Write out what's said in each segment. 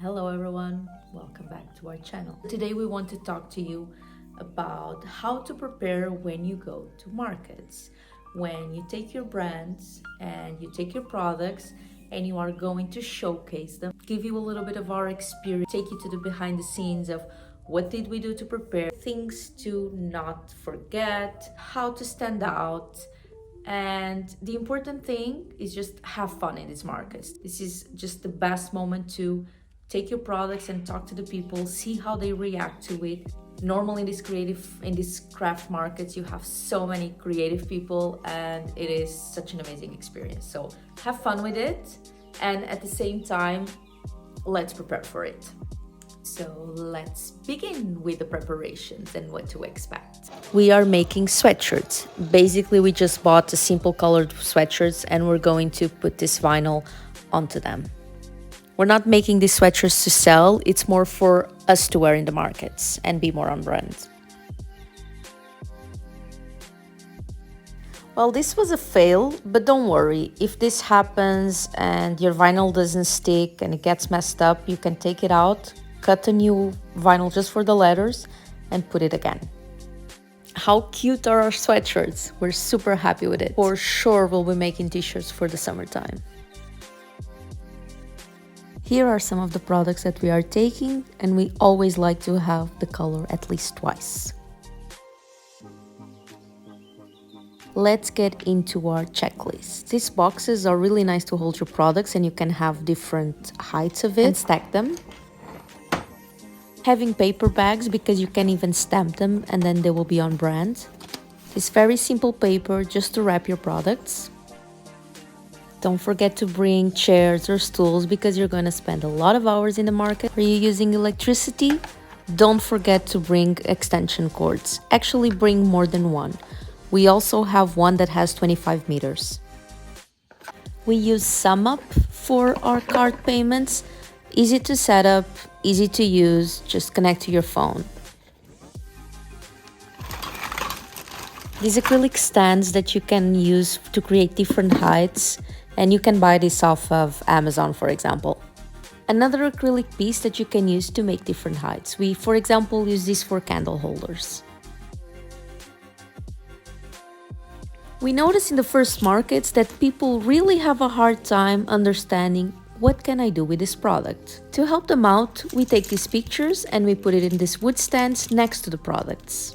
Hello everyone, welcome back to our channel. Today we want to talk to you about how to prepare when you go to markets. When you take your brands and you take your products and you are going to showcase them, give you a little bit of our experience, take you to the behind the scenes of what did we do to prepare, things to not forget, how to stand out, and the important thing is just have fun in these markets. This is just the best moment to take your products and talk to the people, see how they react to it. Normally in these craft markets, you have so many creative people and it is such an amazing experience. So have fun with it, and at the same time, let's prepare for it. So let's begin with the preparations and what to expect. We are making sweatshirts. Basically, we just bought a simple colored sweatshirts and we're going to put this vinyl onto them. We're not making these sweatshirts to sell, it's more for us to wear in the markets and be more on brand. Well, this was a fail, but don't worry. If this happens and your vinyl doesn't stick and it gets messed up, you can take it out, cut a new vinyl just for the letters, and put it again. How cute are our sweatshirts? We're super happy with it. For sure, we'll be making t-shirts for the summertime. Here are some of the products that we are taking, and we always like to have the color at least twice. Let's get into our checklist. These boxes are really nice to hold your products, and you can have different heights of it and stack them. Having paper bags because you can even stamp them and then they will be on brand. It's very simple paper just to wrap your products. Don't forget to bring chairs or stools because you're going to spend a lot of hours in the market. Are you using electricity? Don't forget to bring extension cords. Actually, bring more than one. We also have one that has 25 meters. We use SumUp for our card payments. Easy to set up, easy to use, just connect to your phone. These acrylic stands that you can use to create different heights, and you can buy this off of Amazon, for example. Another acrylic piece that you can use to make different heights. We, for example, use this for candle holders. We notice in the first markets that people really have a hard time understanding what can I do with this product. To help them out, we take these pictures and we put it in these wood stands next to the products.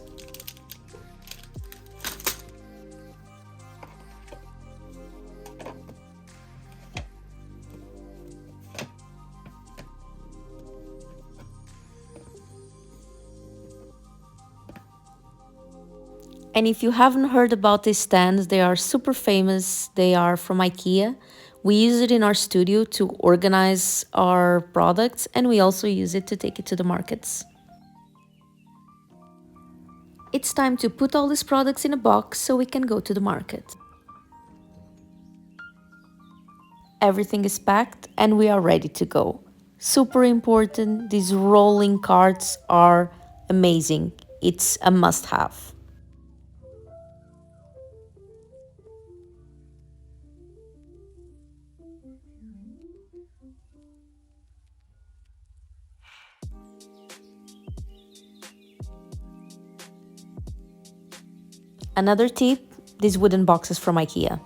And if you haven't heard about these stands, they are super famous. They are from Ikea. We use it in our studio to organize our products, and we also use it to take it to the markets. It's time to put all these products in a box so we can go to the market. Everything is packed and we are ready to go. Super important, these rolling carts are amazing. It's a must-have. Another tip, these wooden boxes from Ikea.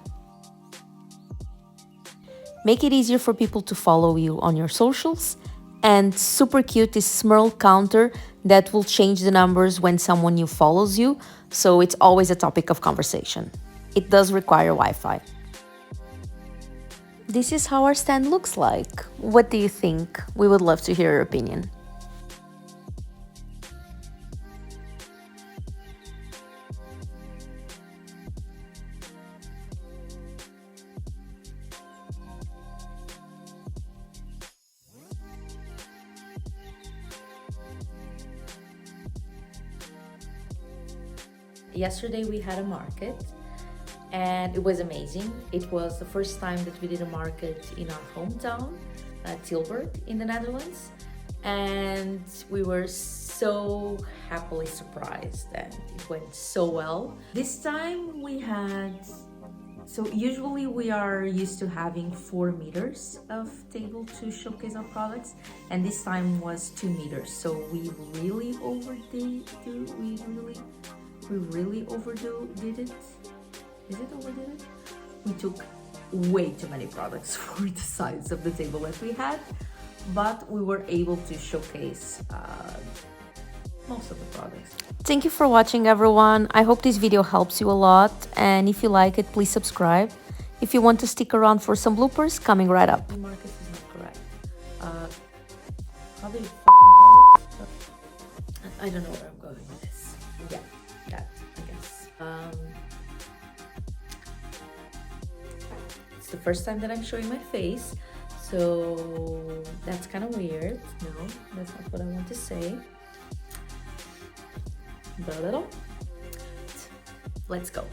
Make it easier for people to follow you on your socials, and super cute this small counter that will change the numbers when someone new follows you, so it's always a topic of conversation. It does require Wi-Fi. This is how our stand looks like. What do you think? We would love to hear your opinion. Yesterday we had a market and it was amazing. It was the first time that we did a market in our hometown, Tilburg in the Netherlands, and we were so happily surprised and it went so well. This time we had So usually we are used to having 4 meters of table to showcase our products, and this time was 2 meters. So we really overdid it. Is it overdid it? We took way too many products for the size of the table that we had, but we were able to showcase most of the products. Thank you for watching, everyone. I hope this video helps you a lot, and if you like it, please subscribe. If you want to stick around for some bloopers, coming right up. Marcus is not correct. How do you call it? I don't know where I'm going with this. Yeah, that, I guess. It's the first time that I'm showing my face, so that's kind of weird. No, that's not what I want to say. But a little. Let's go.